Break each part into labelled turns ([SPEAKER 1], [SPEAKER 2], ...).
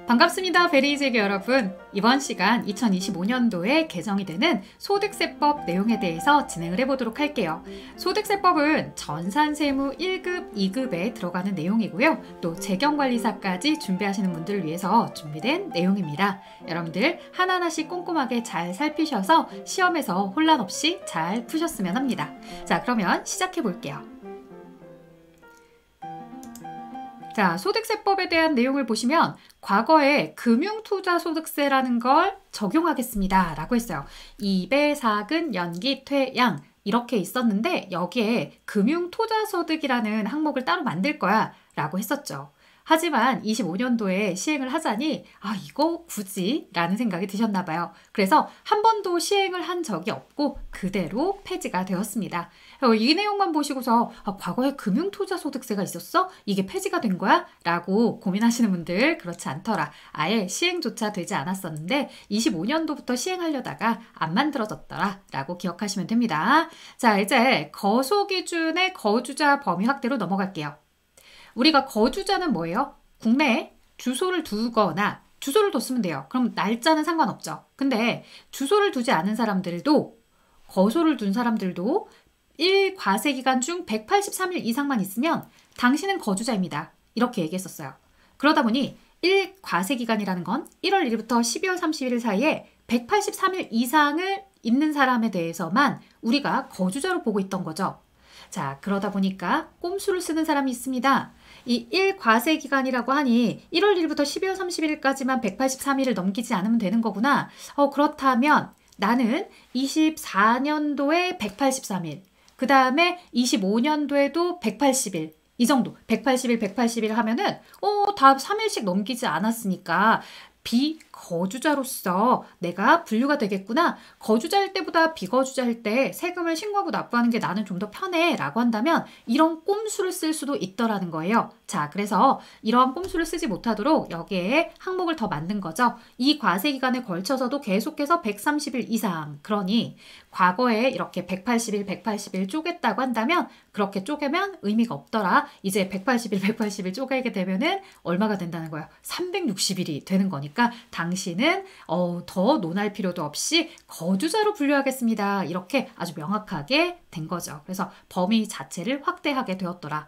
[SPEAKER 1] 반갑습니다. 베리이재교 여러분. 이번 시간 2025년도에 개정이 되는 소득세법 내용에 대해서 진행을 해보도록 할게요. 소득세법은 전산세무 1급, 2급에 들어가는 내용이고요. 또 재경관리사까지 준비하시는 분들을 위해서 준비된 내용입니다. 여러분들 하나하나씩 꼼꼼하게 잘 살피셔서 시험에서 혼란 없이 잘 푸셨으면 합니다. 자, 그러면 시작해 볼게요. 자, 소득세법에 대한 내용을 보시면 과거에 금융투자소득세라는 걸 적용하겠습니다 라고 했어요. 2배, 4근, 연기, 퇴양 이렇게 있었는데 여기에 금융투자소득이라는 항목을 따로 만들 거야 라고 했었죠. 하지만 25년도에 시행을 하자니 이거 굳이? 라는 생각이 드셨나 봐요. 그래서 한 번도 시행을 한 적이 없고 그대로 폐지가 되었습니다. 이 내용만 보시고서 과거에 금융투자소득세가 있었어? 이게 폐지가 된 거야? 라고 고민하시는 분들 그렇지 않더라. 아예 시행조차 되지 않았었는데 25년도부터 시행하려다가 안 만들어졌더라 라고 기억하시면 됩니다. 자, 이제 거소기준의 거주자 범위 확대로 넘어갈게요. 우리가 거주자는 뭐예요? 국내에 주소를 두거나 주소를 뒀으면 돼요. 그럼 날짜는 상관없죠. 근데 주소를 두지 않은 사람들도 거소를 둔 사람들도 1과세기간 중 183일 이상만 있으면 당신은 거주자입니다. 이렇게 얘기했었어요. 그러다 보니 1과세기간이라는 건 1월 1일부터 12월 31일 사이에 183일 이상을 있는 사람에 대해서만 우리가 거주자로 보고 있던 거죠. 자, 그러다 보니까 꼼수를 쓰는 사람이 있습니다. 이 1과세기간이라고 하니 1월 1일부터 12월 31일까지만 183일을 넘기지 않으면 되는 거구나. 그렇다면 나는 24년도에 183일, 그 다음에 25년도에도 180일, 이 정도 180일, 180일 하면은 다 3일씩 넘기지 않았으니까 비거주자로서 내가 분류가 되겠구나. 거주자일 때보다 비거주자일 때 세금을 신고하고 납부하는 게 나는 좀 더 편해 라고 한다면 이런 꼼수를 쓸 수도 있더라는 거예요. 자, 그래서 이러한 꼼수를 쓰지 못하도록 여기에 항목을 더 만든 거죠. 이 과세기간에 걸쳐서도 계속해서 130일 이상, 그러니 과거에 이렇게 180일, 180일 쪼갰다고 한다면 그렇게 쪼개면 의미가 없더라. 이제 180일, 180일 쪼개게 되면은 얼마가 된다는 거예요? 360일이 되는 거니까 당신은 더 논할 필요도 없이 거주자로 분류하겠습니다. 이렇게 아주 명확하게 된 거죠. 그래서 범위 자체를 확대하게 되었더라.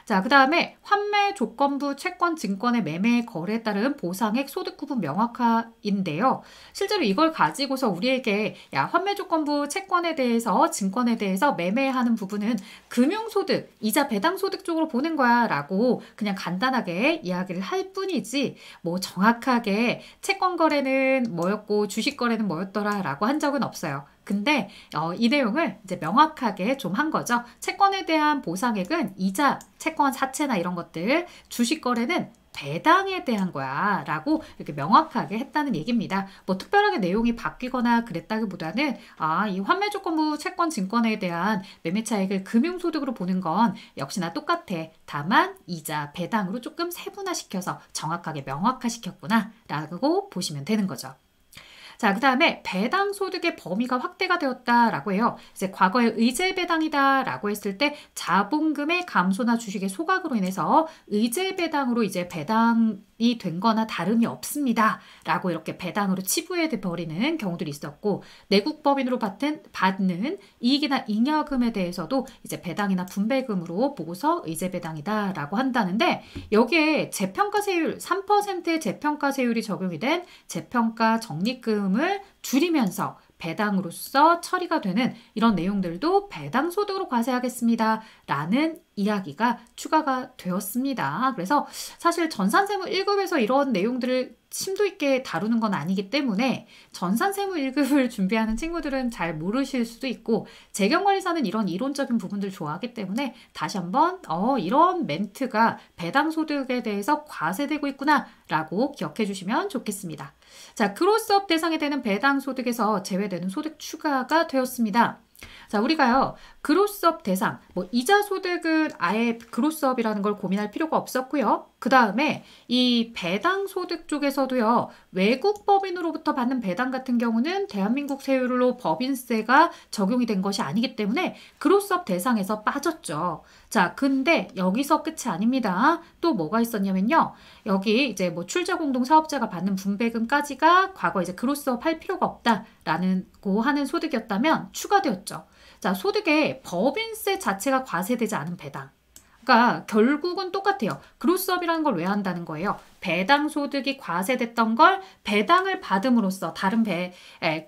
[SPEAKER 1] 자, 그 다음에 환매 조건부 채권 증권의 매매 거래에 따른 보상액 소득 구분 명확화인데요. 실제로 이걸 가지고서 우리에게 환매 조건부 채권에 대해서 증권에 대해서 매매하는 부분은 금융소득, 이자 배당 소득 쪽으로 보는 거야 라고 그냥 간단하게 이야기를 할 뿐이지 뭐 정확하게 채권 거래는 뭐였고 주식 거래는 뭐였더라 라고 한 적은 없어요. 근데 이 내용을 이제 명확하게 좀 한 거죠. 채권에 대한 보상액은 이자, 채권 사채나 이런 것들, 주식 거래는 배당에 대한 거야 라고 이렇게 명확하게 했다는 얘기입니다. 뭐 특별하게 내용이 바뀌거나 그랬다기보다는 이 환매조건부 채권 증권에 대한 매매 차익을 금융소득으로 보는 건 역시나 똑같아. 다만 이자, 배당으로 조금 세분화시켜서 정확하게 명확화시켰구나 라고 보시면 되는 거죠. 자, 그 다음에 배당 소득의 범위가 확대가 되었다라고 해요. 이제 과거에 의제 배당이다 라고 했을 때 자본금의 감소나 주식의 소각으로 인해서 의제 배당으로 이제 배당이 된 거나 다름이 없습니다 라고 이렇게 배당으로 치부해 버리는 경우들이 있었고, 내국법인으로 받는 이익이나 잉여금에 대해서도 이제 배당이나 분배금으로 보고서 의제 배당이다 라고 한다는데, 여기에 재평가세율 3%의 재평가세율이 적용이 된 재평가 적립금 을 줄이면서 배당으로서 처리가 되는 이런 내용들도 배당소득으로 과세하겠습니다 라는 이야기가 추가가 되었습니다. 그래서 사실 전산세무 1급에서 이런 내용들을 심도 있게 다루는 건 아니기 때문에 전산세무 1급을 준비하는 친구들은 잘 모르실 수도 있고, 재경관리사는 이런 이론적인 부분들 좋아하기 때문에 다시 한번 이런 멘트가 배당소득에 대해서 과세되고 있구나 라고 기억해 주시면 좋겠습니다. 자, 그로스업 대상이 되는 배당소득에서 제외되는 소득 추가가 되었습니다. 자, 우리가요, 그로스업 대상, 이자 소득은 아예 그로스업이라는 걸 고민할 필요가 없었고요. 그 다음에 이 배당 소득 쪽에서도요, 외국 법인으로부터 받는 배당 같은 경우는 대한민국 세율로 법인세가 적용이 된 것이 아니기 때문에 그로스업 대상에서 빠졌죠. 자, 근데 여기서 끝이 아닙니다. 또 뭐가 있었냐면요. 여기 이제 뭐 출자 공동 사업자가 받는 분배금까지가 과거 이제 그로스업 할 필요가 없다라는 고 하는 소득이었다면 추가되었죠. 자, 소득에 법인세 자체가 과세되지 않은 배당. 그러니까 결국은 똑같아요. 그로스업이라는 걸 왜 한다는 거예요? 배당 소득이 과세됐던 걸 배당을 받음으로써 다른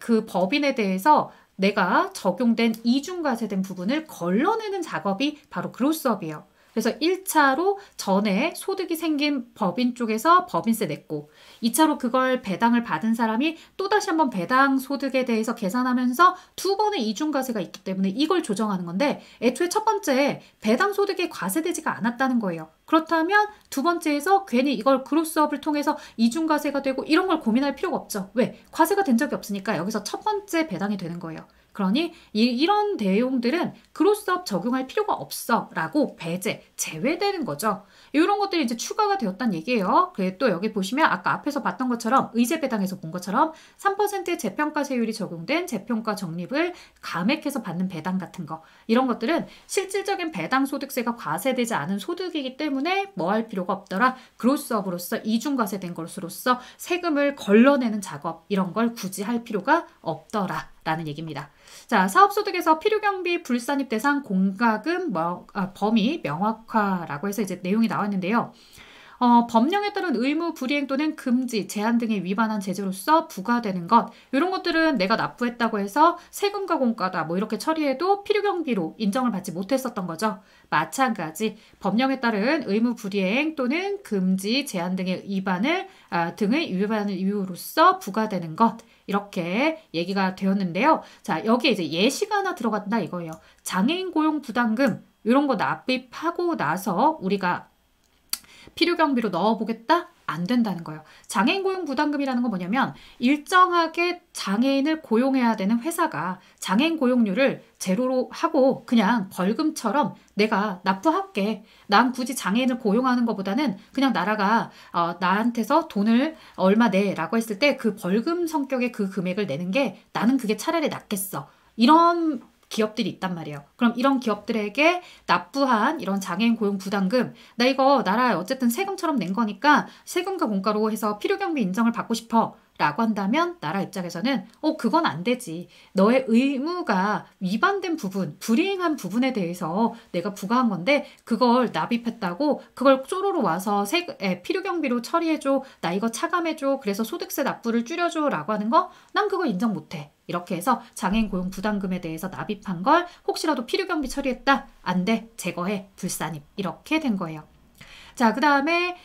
[SPEAKER 1] 그 법인에 대해서 내가 적용된 이중과세된 부분을 걸러내는 작업이 바로 그로스업이에요. 그래서 1차로 전에 소득이 생긴 법인 쪽에서 법인세 냈고 2차로 그걸 배당을 받은 사람이 또다시 한번 배당 소득에 대해서 계산하면서 두 번의 이중과세가 있기 때문에 이걸 조정하는 건데 애초에 첫 번째 배당 소득이 과세되지가 않았다는 거예요. 그렇다면 두 번째에서 괜히 이걸 그로스업을 통해서 이중과세가 되고 이런 걸 고민할 필요가 없죠. 왜? 과세가 된 적이 없으니까 여기서 첫 번째 배당이 되는 거예요. 그러니 이런 내용들은 그로스업 적용할 필요가 없어 라고 배제, 제외되는 거죠. 이런 것들이 이제 추가가 되었다는 얘기예요. 그리고 또 여기 보시면 아까 앞에서 봤던 것처럼 의제배당에서 본 것처럼 3%의 재평가세율이 적용된 재평가 적립을 감액해서 받는 배당 같은 거 이런 것들은 실질적인 배당 소득세가 과세되지 않은 소득이기 때문에 뭐 할 필요가 없더라. 그로스업으로서 이중과세된 것으로서 세금을 걸러내는 작업 이런 걸 굳이 할 필요가 없더라 라는 얘기입니다. 자, 사업소득에서 필요경비 불산입 대상 공과금 범위 명확화라고 해서 이제 내용이 나왔는데요. 법령에 따른 의무 불이행 또는 금지, 제한 등에 위반한 제재로서 부과되는 것 이런 것들은 내가 납부했다고 해서 세금과 공과다 뭐 이렇게 처리해도 필요경비로 인정을 받지 못했었던 거죠. 마찬가지 법령에 따른 의무 불이행 또는 금지, 제한 등의 위반을 이유로서 부과되는 것 이렇게 얘기가 되었는데요. 자, 여기에 이제 예시가 하나 들어간다 이거예요. 장애인 고용 부담금 이런 거 납입하고 나서 우리가 필요경비로 넣어보겠다? 안 된다는 거예요. 장애인 고용 부담금이라는 건 뭐냐면 일정하게 장애인을 고용해야 되는 회사가 장애인 고용료를 제로로 하고 그냥 벌금처럼 내가 납부할게. 난 굳이 장애인을 고용하는 것보다는 그냥 나라가 나한테서 돈을 얼마 내라고 했을 때 그 벌금 성격의 그 금액을 내는 게 나는 그게 차라리 낫겠어. 이런 기업들이 있단 말이에요. 그럼 이런 기업들에게 납부한 이런 장애인 고용 부담금 나 이거 나라에 어쨌든 세금처럼 낸 거니까 세금과 공과로 해서 필요경비 인정을 받고 싶어 라고 한다면 나라 입장에서는 그건 안 되지. 너의 의무가 위반된 부분, 불이행한 부분에 대해서 내가 부과한 건데 그걸 납입했다고 그걸 쪼로로 와서 필요경비로 처리해줘. 나 이거 차감해줘. 그래서 소득세 납부를 줄여줘 라고 하는 거 난 그거 인정 못해. 이렇게 해서 장애인 고용 부담금에 대해서 납입한 걸 혹시라도 필요경비 처리했다? 안 돼. 제거해. 불산입. 이렇게 된 거예요. 자, 그 다음에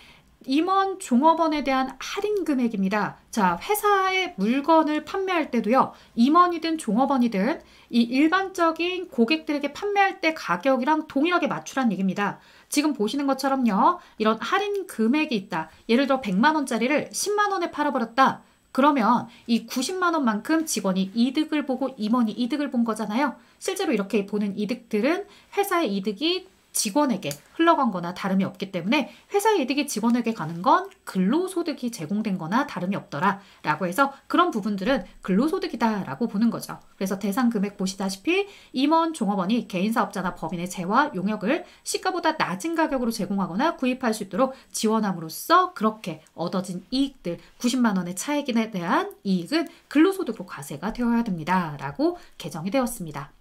[SPEAKER 1] 임원, 종업원에 대한 할인 금액입니다. 자, 회사의 물건을 판매할 때도요. 임원이든 종업원이든 이 일반적인 고객들에게 판매할 때 가격이랑 동일하게 맞추란 얘기입니다. 지금 보시는 것처럼요. 이런 할인 금액이 있다. 예를 들어 100만 원짜리를 10만 원에 팔아버렸다. 그러면 이 90만 원만큼 직원이 이득을 보고 임원이 이득을 본 거잖아요. 실제로 이렇게 보는 이득들은 회사의 이득이 직원에게 흘러간 거나 다름이 없기 때문에 회사의 이득이 직원에게 가는 건 근로소득이 제공된 거나 다름이 없더라 라고 해서 그런 부분들은 근로소득이다 라고 보는 거죠. 그래서 대상 금액 보시다시피 임원, 종업원이 개인사업자나 법인의 재화, 용역을 시가보다 낮은 가격으로 제공하거나 구입할 수 있도록 지원함으로써 그렇게 얻어진 이익들 90만 원의 차익에 대한 이익은 근로소득으로 과세가 되어야 됩니다 라고 개정이 되었습니다.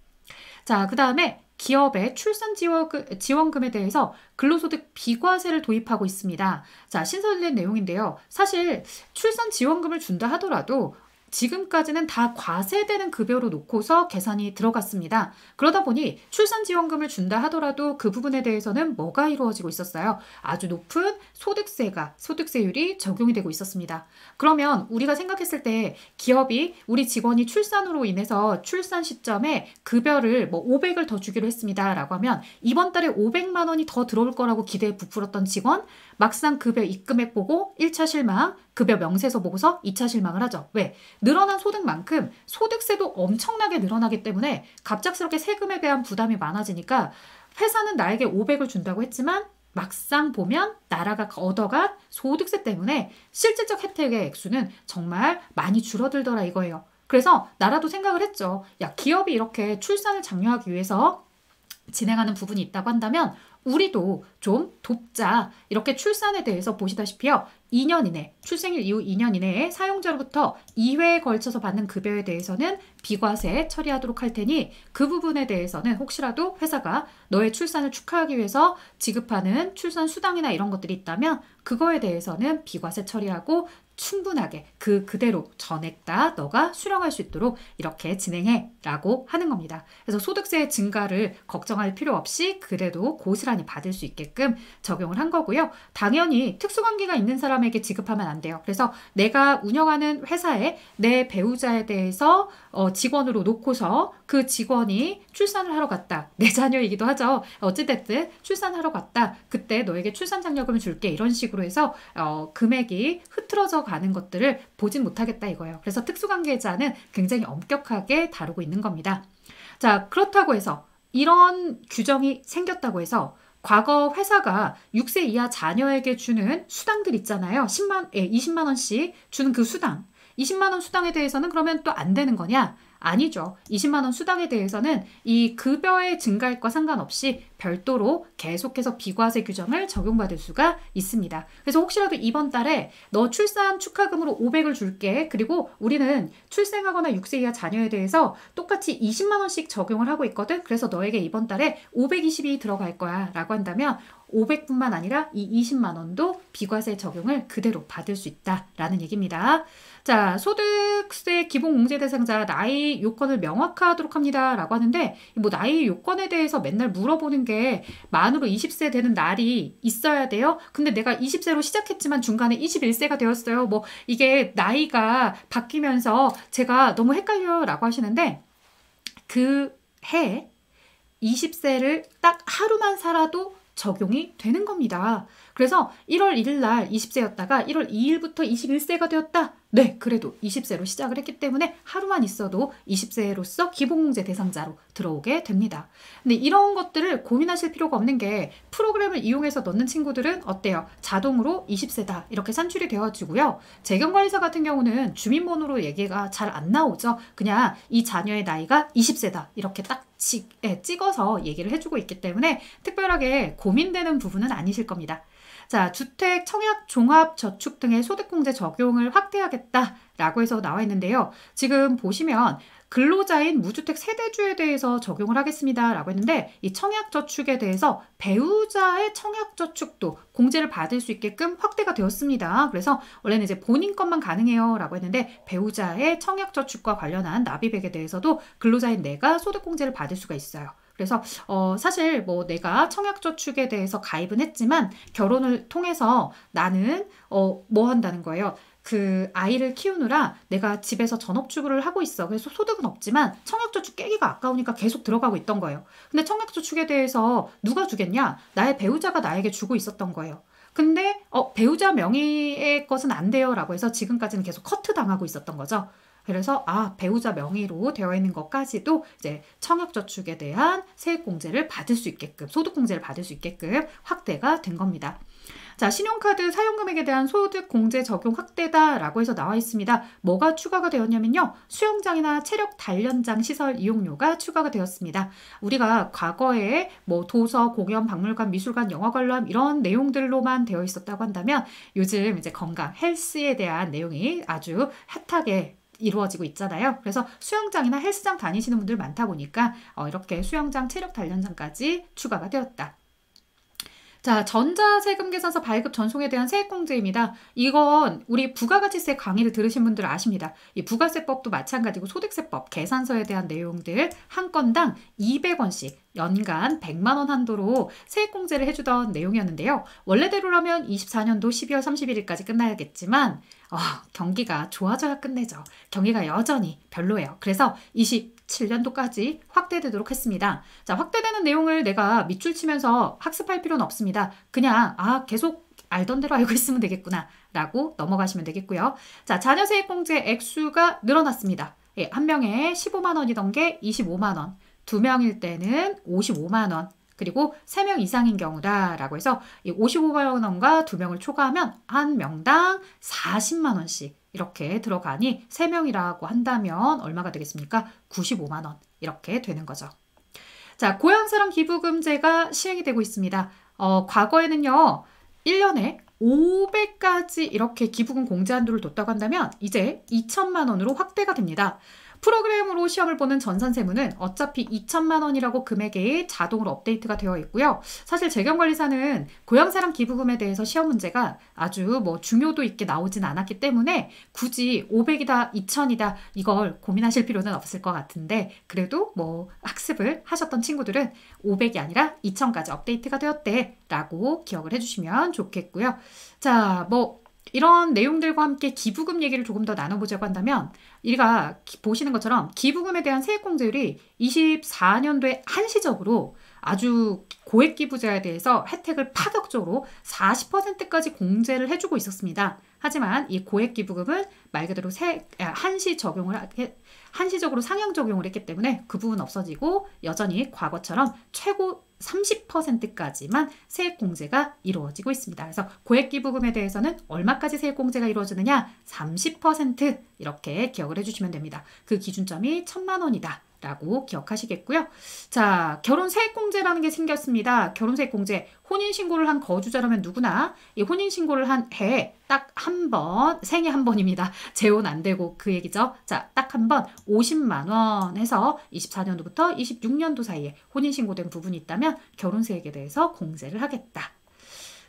[SPEAKER 1] 자, 그 다음에 기업의 출산 지원금에 대해서 근로소득 비과세를 도입하고 있습니다. 자, 신설된 내용인데요. 사실 출산 지원금을 준다 하더라도 지금까지는 다 과세되는 급여로 놓고서 계산이 들어갔습니다. 그러다 보니 출산지원금을 준다 하더라도 그 부분에 대해서는 뭐가 이루어지고 있었어요? 아주 높은 소득세율이 적용이 되고 있었습니다. 그러면 우리가 생각했을 때 기업이 우리 직원이 출산으로 인해서 출산 시점에 급여를 500을 더 주기로 했습니다. 라고 하면 이번 달에 500만 원이 더 들어올 거라고 기대에 부풀었던 직원 막상 급여 입금액 보고 1차 실망, 급여 명세서 보고서 2차 실망을 하죠. 왜? 늘어난 소득만큼 소득세도 엄청나게 늘어나기 때문에 갑작스럽게 세금에 대한 부담이 많아지니까 회사는 나에게 500을 준다고 했지만 막상 보면 나라가 얻어간 소득세 때문에 실질적 혜택의 액수는 정말 많이 줄어들더라 이거예요. 그래서 나라도 생각을 했죠. 야, 기업이 이렇게 출산을 장려하기 위해서 진행하는 부분이 있다고 한다면 우리도 좀 돕자. 이렇게 출산에 대해서 보시다시피요. 2년 이내, 출생일 이후 2년 이내에 사용자로부터 2회에 걸쳐서 받는 급여에 대해서는 비과세 처리하도록 할 테니 그 부분에 대해서는 혹시라도 회사가 너의 출산을 축하하기 위해서 지급하는 출산 수당이나 이런 것들이 있다면 그거에 대해서는 비과세 처리하고 충분하게 그대로 전액 다 너가 수령할 수 있도록 이렇게 진행해 라고 하는 겁니다. 그래서 소득세 증가를 걱정할 필요 없이 그래도 고스란히 받을 수 있게끔 적용을 한 거고요. 당연히 특수관계가 있는 사람에게 지급하면 안 돼요. 그래서 내가 운영하는 회사에 내 배우자에 대해서 직원으로 놓고서 그 직원이 출산을 하러 갔다. 내 자녀이기도 하죠. 어찌됐든 출산하러 갔다. 그때 너에게 출산장려금을 줄게. 이런 식으로 해서 금액이 흐트러져 가는 것들을 보진 못하겠다 이거예요. 그래서 특수관계자는 굉장히 엄격하게 다루고 있는 겁니다. 자, 그렇다고 해서 이런 규정이 생겼다고 해서 과거 회사가 6세 이하 자녀에게 주는 수당들 있잖아요. 20만 원씩 주는 그 수당. 20만 원 수당에 대해서는 그러면 또 안 되는 거냐? 아니죠. 20만 원 수당에 대해서는 이 급여의 증가액과 상관없이 별도로 계속해서 비과세 규정을 적용받을 수가 있습니다. 그래서 혹시라도 이번 달에 너 출산 축하금으로 500을 줄게. 그리고 우리는 출생하거나 6세 이하 자녀에 대해서 똑같이 20만 원씩 적용을 하고 있거든. 그래서 너에게 이번 달에 520이 들어갈 거야 라고 한다면 500뿐만 아니라 이 20만 원도 비과세 적용을 그대로 받을 수 있다라는 얘기입니다. 자, 소득세 기본공제 대상자 나이 요건을 명확화하도록 합니다 라고 하는데 뭐 나이 요건에 대해서 맨날 물어보는 게 만으로 20세 되는 날이 있어야 돼요. 근데 내가 20세로 시작했지만 중간에 21세가 되었어요. 뭐 이게 나이가 바뀌면서 제가 너무 헷갈려요 라고 하시는데 그 해 20세를 딱 하루만 살아도 적용이 되는 겁니다. 그래서 1월 1일 날 20세였다가 1월 2일부터 21세가 되었다. 네, 그래도 20세로 시작을 했기 때문에 하루만 있어도 20세로서 기본공제 대상자로 들어오게 됩니다. 근데 이런 것들을 고민하실 필요가 없는 게 프로그램을 이용해서 넣는 친구들은 어때요? 자동으로 20세다 이렇게 산출이 되어지고요. 재경관리사 같은 경우는 주민번호로 얘기가 잘 안 나오죠. 그냥 이 자녀의 나이가 20세다 이렇게 딱 찍어서 얘기를 해주고 있기 때문에 특별하게 고민되는 부분은 아니실 겁니다. 자, 주택, 청약, 종합, 저축 등의 소득공제 적용을 확대하겠다라고 해서 나와 있는데요. 지금 보시면 근로자인 무주택 세대주에 대해서 적용을 하겠습니다 라고 했는데 이 청약저축에 대해서 배우자의 청약저축도 공제를 받을 수 있게끔 확대가 되었습니다. 그래서 원래는 이제 본인 것만 가능해요 라고 했는데 배우자의 청약저축과 관련한 납입액에 대해서도 근로자인 내가 소득공제를 받을 수가 있어요. 그래서 사실 뭐 내가 청약저축에 대해서 가입은 했지만 결혼을 통해서 나는 뭐 한다는 거예요. 그 아이를 키우느라 내가 집에서 전업주부를 하고 있어. 그래서 소득은 없지만 청약저축 깨기가 아까우니까 계속 들어가고 있던 거예요. 근데 청약저축에 대해서 누가 주겠냐? 나의 배우자가 나에게 주고 있었던 거예요. 근데 배우자 명의의 것은 안 돼요 라고 해서 지금까지는 계속 커트 당하고 있었던 거죠. 그래서 배우자 명의로 되어 있는 것까지도 이제 청약저축에 대한 세액공제를 받을 수 있게끔 소득공제를 받을 수 있게끔 확대가 된 겁니다. 자, 신용카드 사용금액에 대한 소득공제 적용 확대다라고 해서 나와 있습니다. 뭐가 추가가 되었냐면요. 수영장이나 체력 단련장 시설 이용료가 추가가 되었습니다. 우리가 과거에 뭐 도서, 공연, 박물관, 미술관, 영화 관람 이런 내용들로만 되어 있었다고 한다면 요즘 이제 건강, 헬스에 대한 내용이 아주 핫하게 이루어지고 있잖아요. 그래서 수영장이나 헬스장 다니시는 분들 많다 보니까 이렇게 수영장, 체력 단련장까지 추가가 되었다. 자, 전자세금 계산서 발급 전송에 대한 세액공제입니다. 이건 우리 부가가치세 강의를 들으신 분들 아십니다. 이 부가세법도 마찬가지고 소득세법 계산서에 대한 내용들 한 건당 200원씩 연간 100만 원 한도로 세액공제를 해주던 내용이었는데요. 원래대로라면 24년도 12월 31일까지 끝나야겠지만 경기가 좋아져야 끝내죠. 경기가 여전히 별로예요. 그래서 27년도까지 확대되도록 했습니다. 자, 확대되는 내용을 내가 밑줄 치면서 학습할 필요는 없습니다. 그냥 계속 알던 대로 알고 있으면 되겠구나 라고 넘어가시면 되겠고요. 자, 자녀세액공제 액수가 늘어났습니다. 한 명에 15만 원이던 게 25만 원, 두 명일 때는 55만 원, 그리고 3명 이상인 경우다 라고 해서 이 55만 원과 2명을 초과하면 한 명당 40만 원씩 이렇게 들어가니 3명이라고 한다면 얼마가 되겠습니까? 95만 원 이렇게 되는 거죠. 자, 고향사랑 기부금제가 시행이 되고 있습니다. 과거에는요, 1년에 500까지 이렇게 기부금 공제 한도를 뒀다고 한다면 이제 2천만 원으로 확대가 됩니다. 프로그램으로 시험을 보는 전산세무는 어차피 2천만 원이라고 금액에 자동으로 업데이트가 되어 있고요. 사실 재경관리사는 고향사랑 기부금에 대해서 시험 문제가 아주 뭐 중요도 있게 나오진 않았기 때문에 굳이 500이다, 2000이다 이걸 고민하실 필요는 없을 것 같은데 그래도 뭐 학습을 하셨던 친구들은 500이 아니라 2000까지 업데이트가 되었대 라고 기억을 해주시면 좋겠고요. 자, 뭐 이런 내용들과 함께 기부금 얘기를 조금 더 나눠보자고 한다면 우리가 보시는 것처럼 기부금에 대한 세액공제율이 24년도에 한시적으로 아주 고액 기부자에 대해서 혜택을 파격적으로 40%까지 공제를 해주고 있었습니다. 하지만 이 고액 기부금은 말 그대로 한시적으로 상향 적용을 했기 때문에 그 부분 없어지고 여전히 과거처럼 최고 30%까지만 세액공제가 이루어지고 있습니다. 그래서 고액기부금에 대해서는 얼마까지 세액공제가 이루어지느냐? 30% 이렇게 기억을 해주시면 됩니다. 그 기준점이 1,000만 원이다. 라고 기억하시겠고요. 자, 결혼 세액공제라는 게 생겼습니다. 결혼 세액공제. 혼인신고를 한 거주자라면 누구나 이 혼인신고를 한 해에 딱 한 번, 생애 한 번입니다. 재혼 안 되고 그 얘기죠. 자, 딱 한 번 50만 원 해서 24년도부터 26년도 사이에 혼인신고된 부분이 있다면 결혼세액에 대해서 공제를 하겠다.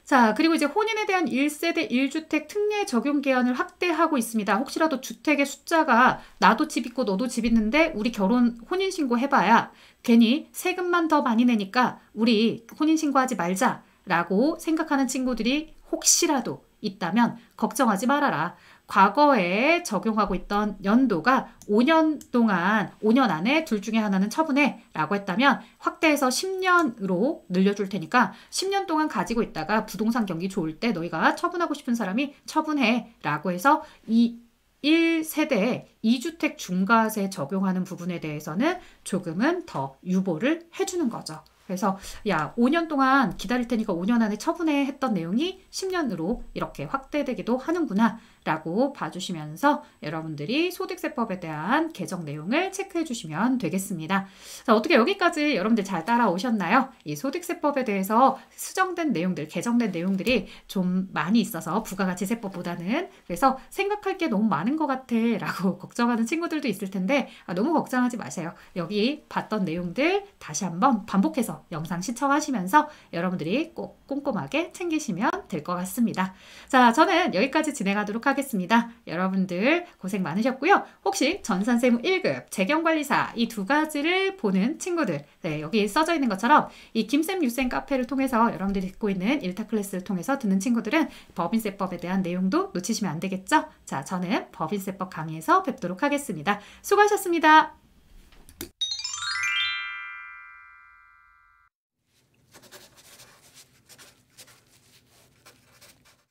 [SPEAKER 1] 자, 그리고 이제 혼인에 대한 1세대 1주택 특례 적용 기한을 확대하고 있습니다. 혹시라도 주택의 숫자가 나도 집 있고 너도 집 있는데 우리 결혼 혼인신고 해봐야 괜히 세금만 더 많이 내니까 우리 혼인신고하지 말자라고 생각하는 친구들이 혹시라도 있다면 걱정하지 말아라. 과거에 적용하고 있던 연도가 5년 동안 5년 안에 둘 중에 하나는 처분해 라고 했다면 확대해서 10년으로 늘려줄 테니까 10년 동안 가지고 있다가 부동산 경기 좋을 때 너희가 처분하고 싶은 사람이 처분해 라고 해서 이 1세대 2주택 중과세 적용하는 부분에 대해서는 조금은 더 유보를 해주는 거죠. 그래서 야 5년 동안 기다릴 테니까 5년 안에 처분해 했던 내용이 10년으로 이렇게 확대되기도 하는구나 라고 봐주시면서 여러분들이 소득세법에 대한 개정 내용을 체크해 주시면 되겠습니다. 자, 어떻게 여기까지 여러분들 잘 따라오셨나요? 이 소득세법에 대해서 수정된 내용들, 개정된 내용들이 좀 많이 있어서 부가가치세법보다는 그래서 생각할 게 너무 많은 것 같아 라고 걱정하는 친구들도 있을 텐데 너무 걱정하지 마세요. 여기 봤던 내용들 다시 한번 반복해서 영상 시청하시면서 여러분들이 꼭 꼼꼼하게 챙기시면 될 것 같습니다. 자, 저는 여기까지 진행하도록 하겠습니다. 여러분들 고생 많으셨고요. 혹시 전산세무 1급, 재경관리사 이 두 가지를 보는 친구들 네, 여기 써져 있는 것처럼 이 김쌤 유쌤 카페를 통해서 여러분들이 듣고 있는 일타 클래스를 통해서 듣는 친구들은 법인세법에 대한 내용도 놓치시면 안 되겠죠? 자, 저는 법인세법 강의에서 뵙도록 하겠습니다. 수고하셨습니다.